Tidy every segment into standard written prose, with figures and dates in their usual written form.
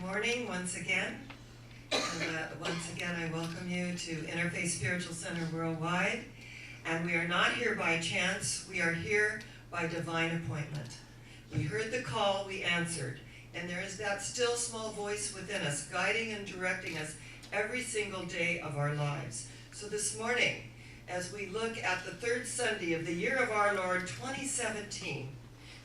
morning once again. And once again, I welcome you to Interfaith Spiritual Center Worldwide. And we are not here by chance. We are here by divine appointment. We heard the call, we answered. And there is that still small voice within us, guiding and directing us every single day of our lives. So this morning, as we look at the third Sunday of the year of our Lord 2017,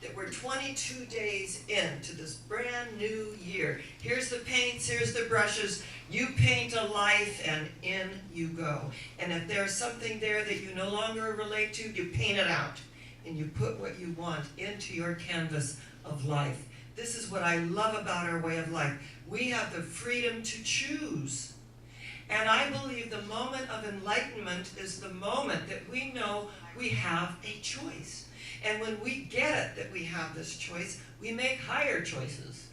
that we're 22 days into this brand new year. Here's the paints, here's the brushes. You paint a life and in you go. And if there's something there that you no longer relate to, you paint it out. And you put what you want into your canvas of life. This is what I love about our way of life. We have the freedom to choose. And I believe the moment of enlightenment is the moment that we know we have a choice. And when we get it that we have this choice, we make higher choices.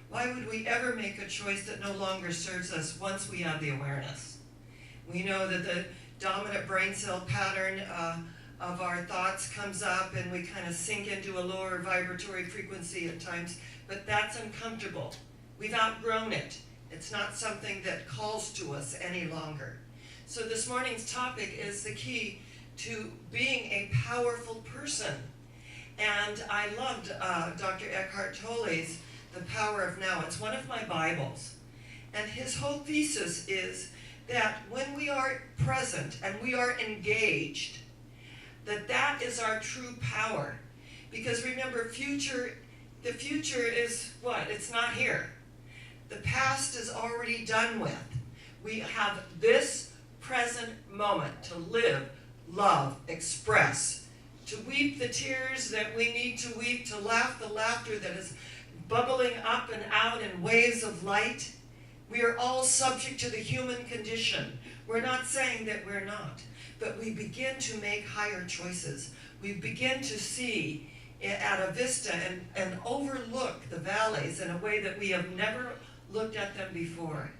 Why would we ever make a choice that no longer serves us once we have the awareness? We know that the dominant brain cell pattern of our thoughts comes up and we kind of sink into a lower vibratory frequency at times, but that's uncomfortable. We've outgrown it. It's not something that calls to us any longer. So this morning's topic is the key to being a powerful person. And I loved Dr. Eckhart Tolle's The Power of Now. It's one of my Bibles. And his whole thesis is that when we are present and we are engaged, that is our true power. Because remember, the future is what? It's not here. The past is already done with. We have this present moment to live, love, express, to weep the tears that we need to weep, to laugh the laughter that is bubbling up and out in waves of light. We are all subject to the human condition. We're not saying that we're not, but we begin to make higher choices. We begin to see at a vista and overlook the valleys in a way that we have never looked at them before.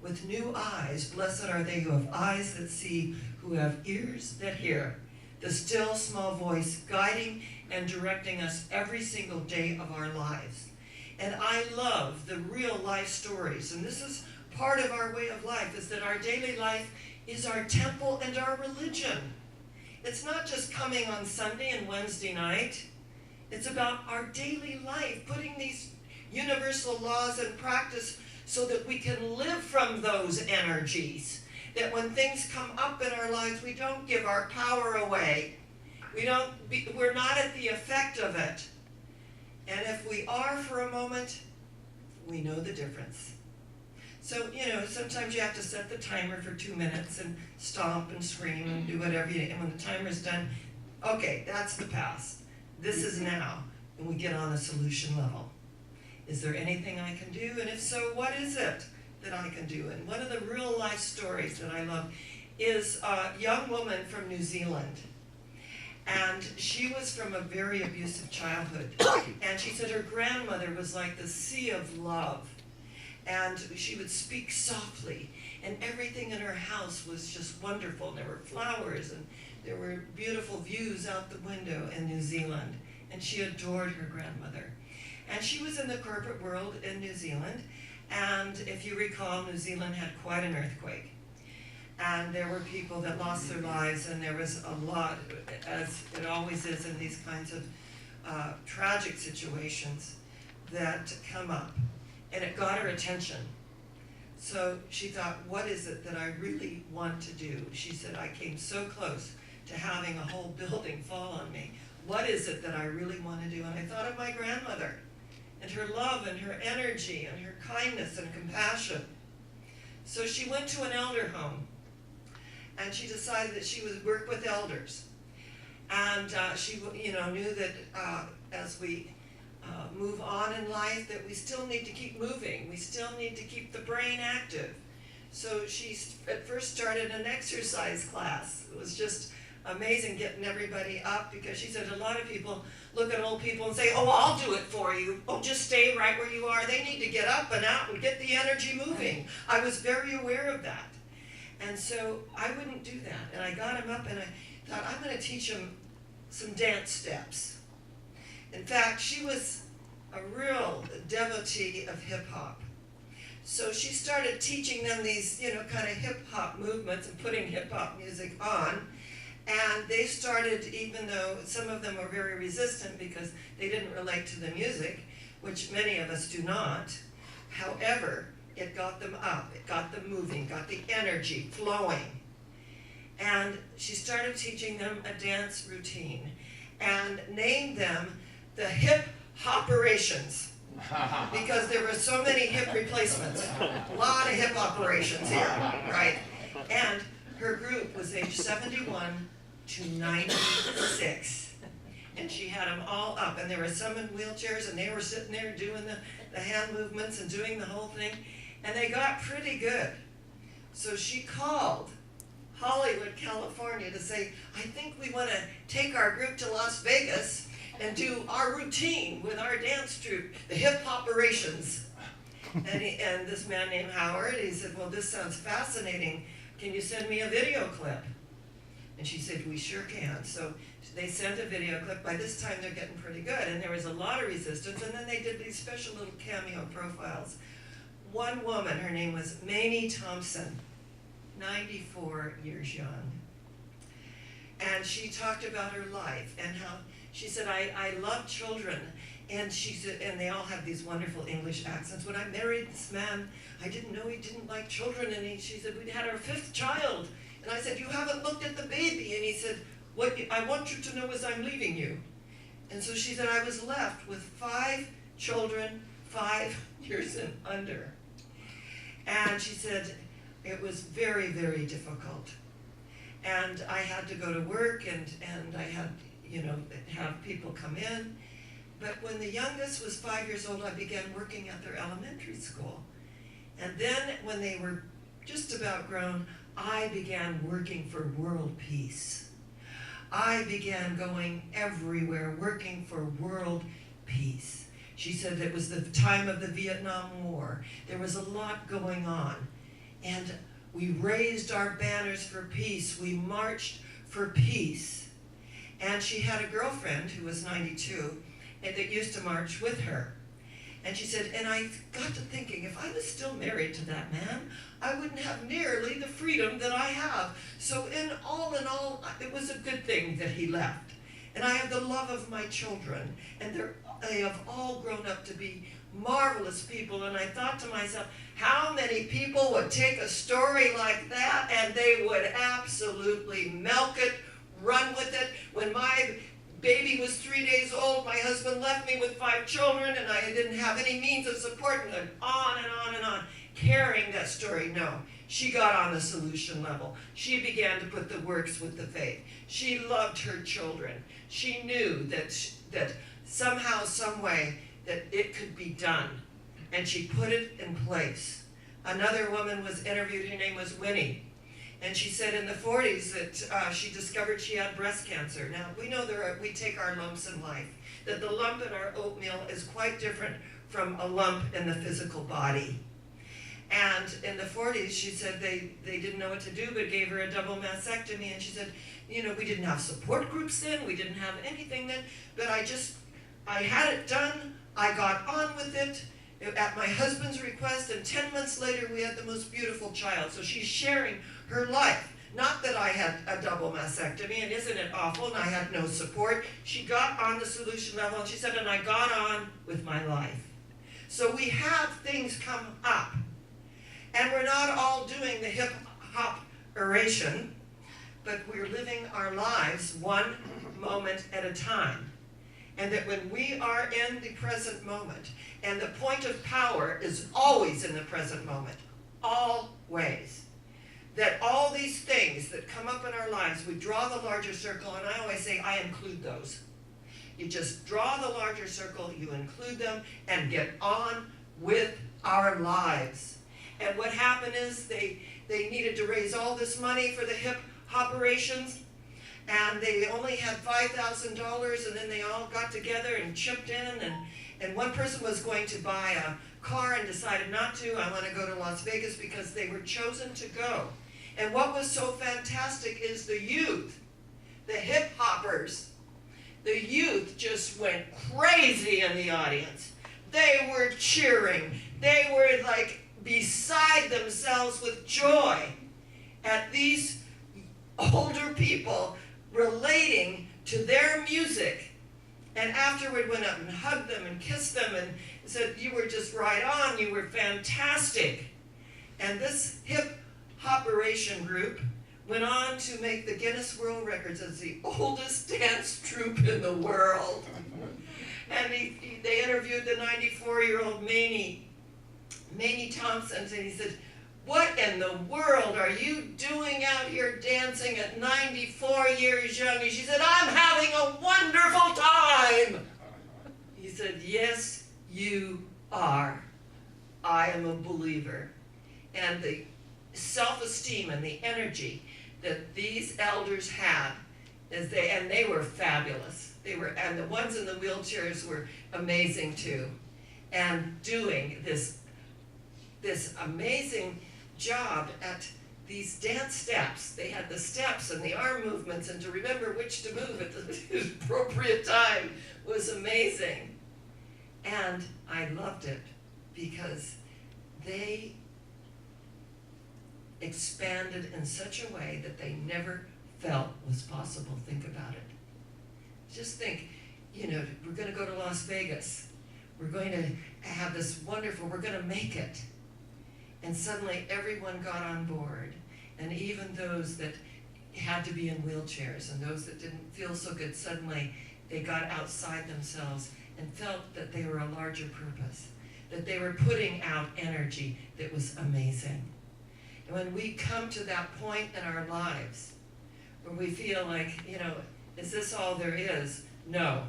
With new eyes, blessed are they who have eyes that see, who have ears that hear. The still small voice guiding and directing us every single day of our lives. And I love the real life stories. And this is part of our way of life, is that our daily life is our temple and our religion. It's not just coming on Sunday and Wednesday night. It's about our daily life, putting these universal laws in practice so that we can live from those energies. That when things come up in our lives, we don't give our power away. We're not at the effect of it. And if we are for a moment, we know the difference. So, sometimes you have to set the timer for 2 minutes and stomp and scream and do whatever you do. And when the timer's done, okay, that's the past. This is now. And we get on a solution level. Is there anything I can do? And if so, what is it that I can do? And one of the real life stories that I love is a young woman from New Zealand. And she was from a very abusive childhood. And she said her grandmother was like the sea of love. And she would speak softly. And everything in her house was just wonderful. There were flowers and there were beautiful views out the window in New Zealand. And she adored her grandmother. And she was in the corporate world in New Zealand. And if you recall, New Zealand had quite an earthquake. And there were people that lost their lives, and there was a lot, as it always is in these kinds of tragic situations that come up. And it got her attention. So she thought, what is it that I really want to do? She said, I came so close to having a whole building fall on me. What is it that I really want to do? And I thought of my grandmother, and her love and her energy and her kindness and compassion. So she went to an elder home, and she decided that she would work with elders. And she knew that as we move on in life, that we still need to keep moving. We still need to keep the brain active. So she at first started an exercise class. It was just amazing getting everybody up, because she said a lot of people look at old people and say, oh, I'll do it for you. Oh, just stay right where you are. They need to get up and out and get the energy moving. I was very aware of that. And so I wouldn't do that. And I got him up and I thought, I'm going to teach him some dance steps. In fact, she was a real devotee of hip hop. So she started teaching them these, kind of hip-hop movements and putting hip-hop music on. And they started, even though some of them were very resistant because they didn't relate to the music, which many of us do not. However, it got them up, it got them moving, got the energy flowing. And she started teaching them a dance routine and named them the hip operations, because there were so many hip replacements. A lot of hip operations here, right? And her group was age 71 to 96. And she had them all up, and there were some in wheelchairs, and they were sitting there doing the hand movements and doing the whole thing, and they got pretty good. So she called Hollywood, California to say, I think we want to take our group to Las Vegas and do our routine with our dance troupe, the hip operations. And this man named Howard, he said, well, this sounds fascinating. Can you send me a video clip? And she said, we sure can. So they sent a video clip. By this time, they're getting pretty good. And there was a lot of resistance. And then they did these special little cameo profiles. One woman, her name was Mamie Thompson, 94 years young. And she talked about her life and how, she said, I love children. And she said, and they all have these wonderful English accents. When I married this man, I didn't know he didn't like children. And she said, we'd had our 5th child. And I said, you haven't looked at the baby. And he said, what I want you to know is I'm leaving you. And so she said, I was left with 5 children, 5 years and under. And she said, it was very, very difficult. And I had to go to work, and I had, have people come in. But when the youngest was 5 years old, I began working at their elementary school. And then when they were just about grown, I began working for world peace. I began going everywhere, working for world peace. She said it was the time of the Vietnam War. There was a lot going on. And we raised our banners for peace. We marched for peace. And she had a girlfriend who was 92 and that used to march with her. And she said, and I got to thinking, if I was still married to that man, I wouldn't have nearly the freedom that I have. So in all, it was a good thing that he left. And I have the love of my children, and they have all grown up to be marvelous people. And I thought to myself, how many people would take a story like that and they would absolutely milk it, run with it? When my baby was 3 days old, my husband left me with 5 children, and I didn't have any means of support, and on and on and on. Carrying that story, no. She got on the solution level. She began to put the works with the faith. She loved her children. She knew that somehow, some way, that it could be done. And she put it in place. Another woman was interviewed, her name was Winnie. And she said in the 40s that she discovered she had breast cancer. Now, we know we take our lumps in life, that the lump in our oatmeal is quite different from a lump in the physical body. And in the 40s, she said they didn't know what to do, but gave her a double mastectomy. And she said, we didn't have support groups then, we didn't have anything then, but I had it done, I got on with it, at my husband's request, and 10 months later we had the most beautiful child. So she's sharing her life. Not that I had a double mastectomy, and isn't it awful, and I had no support. She got on the solution level, and she said, and I got on with my life. So we have things come up, and we're not all doing the hip-hop oration, but we're living our lives one moment at a time. And that when we are in the present moment, and the point of power is always in the present moment, always, that all these things that come up in our lives, we draw the larger circle, and I always say, I include those. You just draw the larger circle, you include them, and get on with our lives. And what happened is they needed to raise all this money for the hip operations, and they only had $5,000, and then they all got together and chipped in, and one person was going to buy a car and decided not to. I want to go to Las Vegas, because they were chosen to go. And what was so fantastic is the youth, the hip hoppers, the youth just went crazy in the audience. They were cheering. They were like beside themselves with joy at these older people relating to their music, and afterward went up and hugged them and kissed them and said, "You were just right on, you were fantastic." And this hip operation group went on to make the Guinness World Records as the oldest dance troupe in the world. And they interviewed the 94-year-old Mamie Thompson, and he said, "What in the world are you doing out here dancing at 94 years young?" And she said, "I'm having a wonderful time." He said, "Yes, you are. I am a believer." And the self-esteem and the energy that these elders had, and they were fabulous. And the ones in the wheelchairs were amazing too. And doing this amazing job at these dance steps. They had the steps and the arm movements, and to remember which to move at the appropriate time was amazing. And I loved it because they expanded in such a way that they never felt was possible. Think about it. Just think, we're going to go to Las Vegas. We're going to have this wonderful, we're going to make it. And suddenly everyone got on board. And even those that had to be in wheelchairs and those that didn't feel so good, suddenly they got outside themselves and felt that they were a larger purpose, that they were putting out energy that was amazing. And when we come to that point in our lives where we feel like, is this all there is? No,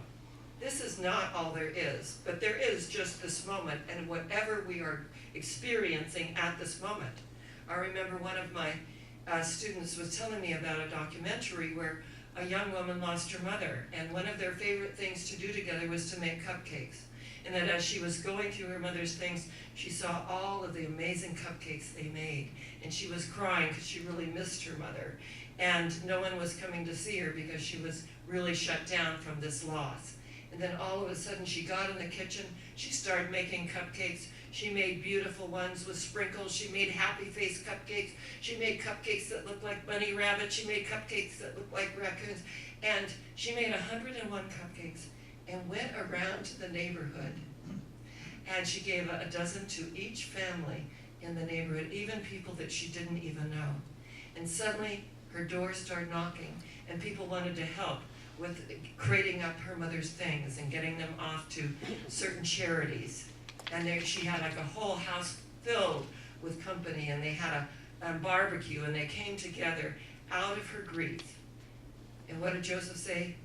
this is not all there is, but there is just this moment and whatever we are experiencing at this moment. I remember one of my students was telling me about a documentary where a young woman lost her mother, and one of their favorite things to do together was to make cupcakes. And that as she was going through her mother's things, she saw all of the amazing cupcakes they made. And she was crying because she really missed her mother. And no one was coming to see her because she was really shut down from this loss. And then all of a sudden she got in the kitchen, she started making cupcakes. She made beautiful ones with sprinkles. She made happy face cupcakes. She made cupcakes that looked like bunny rabbits. She made cupcakes that looked like raccoons. And she made 101 cupcakes and went around to the neighborhood. And she gave a dozen to each family in the neighborhood, even people that she didn't even know. And suddenly her doors started knocking and people wanted to help with crating up her mother's things and getting them off to certain charities. And there she had like a whole house filled with company, and they had a barbecue, and they came together out of her grief. And what did Joseph say?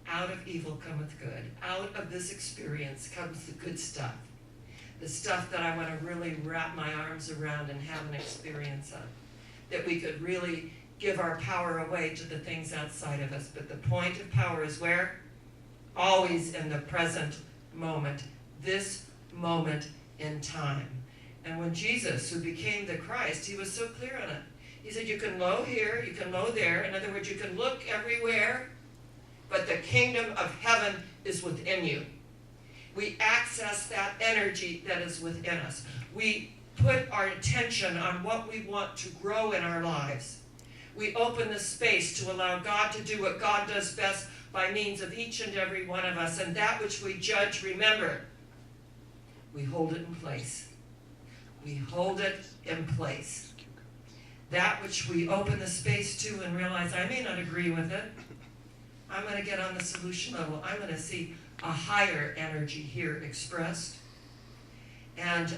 Out of evil cometh good. Out of this experience comes the good stuff. The stuff that I want to really wrap my arms around and have an experience of. That we could really give our power away to the things outside of us. But the point of power is where? Always in the present moment. This moment in time. And when Jesus, who became the Christ, he was so clear on it. He said, you can low here, you can low there. In other words, you can look everywhere, but the kingdom of heaven is within you. We access that energy that is within us. We put our attention on what we want to grow in our lives. We open the space to allow God to do what God does best by means of each and every one of us. And that which we judge, remember, we hold it in place. We hold it in place. That which we open the space to and realize, I may not agree with it. I'm going to get on the solution level. I'm going to see a higher energy here expressed. And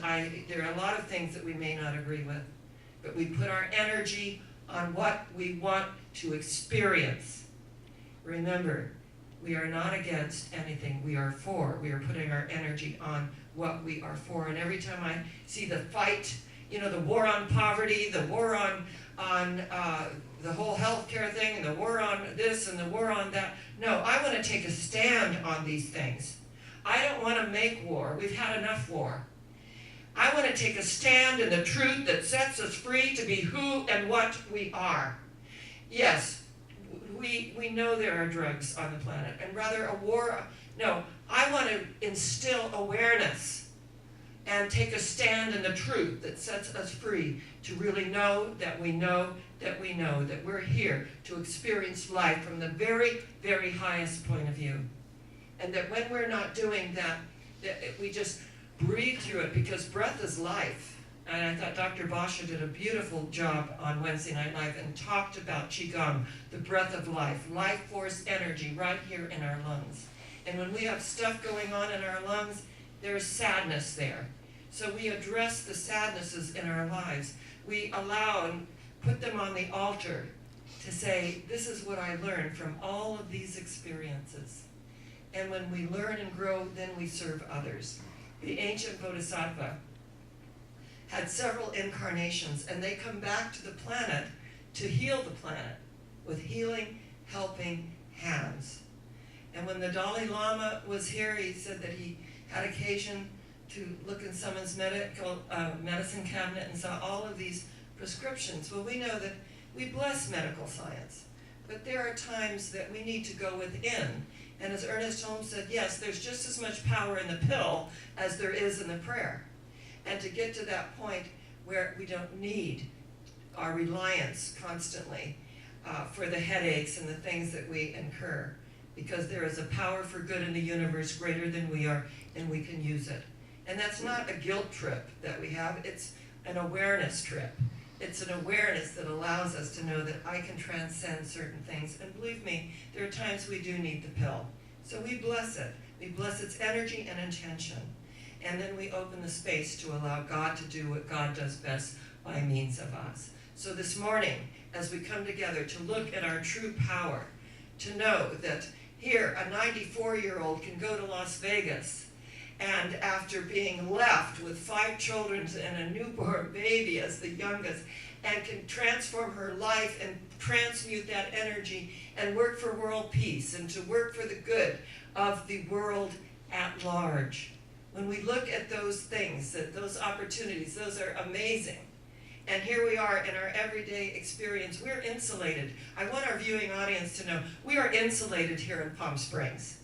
there are a lot of things that we may not agree with, but we put our energy on what we want to experience. Remember, we are not against anything. We are for. We are putting our energy on what we are for. And every time I see the fight, the war on poverty, the war on the whole healthcare thing, and the war on this and the war on that. No, I want to take a stand on these things. I don't want to make war. We've had enough war. I want to take a stand in the truth that sets us free to be who and what we are. Yes, we know there are drugs on the planet, and rather a war. No, I want to instill awareness and take a stand in the truth that sets us free to really know that we know that we know that we're here to experience life from the very, very highest point of view. And that when we're not doing that, we just breathe through it, because breath is life. And I thought Dr. Basha did a beautiful job on Wednesday Night Live and talked about Qigong, the breath of life force energy right here in our lungs. And when we have stuff going on in our lungs, there's sadness there. So we address the sadnesses in our lives. We allow and put them on the altar to say, this is what I learned from all of these experiences. And when we learn and grow, then we serve others. The ancient Bodhisattva had several incarnations, and they come back to the planet to heal the planet with healing, helping hands. And when the Dalai Lama was here, he said that he had occasion to look in someone's medicine cabinet and saw all of these prescriptions. Well, we know that we bless medical science, but there are times that we need to go within. And as Ernest Holmes said, yes, there's just as much power in the pill as there is in the prayer. And to get to that point where we don't need our reliance constantly for the headaches and the things that we incur, because there is a power for good in the universe greater than we are, and we can use it. And that's not a guilt trip that we have, it's an awareness trip. It's an awareness that allows us to know that I can transcend certain things. And believe me, there are times we do need the pill. So we bless it. We bless its energy and intention. And then we open the space to allow God to do what God does best by means of us. So this morning, as we come together to look at our true power, to know that here a 94-year-old can go to Las Vegas, and after being left with 5 children and a newborn baby as the youngest, and can transform her life and transmute that energy and work for world peace and to work for the good of the world at large. When we look at those things, those opportunities, those are amazing. And here we are in our everyday experience. We're insulated. I want our viewing audience to know we are insulated here in Palm Springs.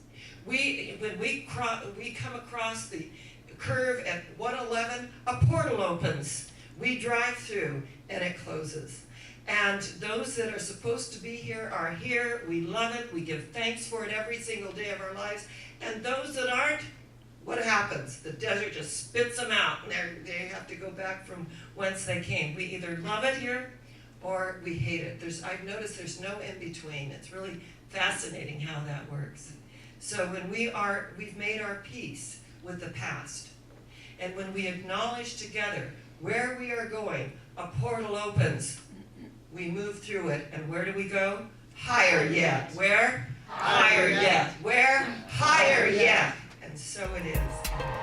When we come across the curve at 111, a portal opens. We drive through and it closes. And those that are supposed to be here are here. We love it. We give thanks for it every single day of our lives. And those that aren't, what happens? The desert just spits them out, and they have to go back from whence they came. We either love it here or we hate it. I've noticed there's no in-between. It's really fascinating how that works. So when we've made our peace with the past, and when we acknowledge together where we are going, a portal opens. We move through it, and where do we go? Higher yet. Where? Higher yet. Where? Higher yet. And so it is.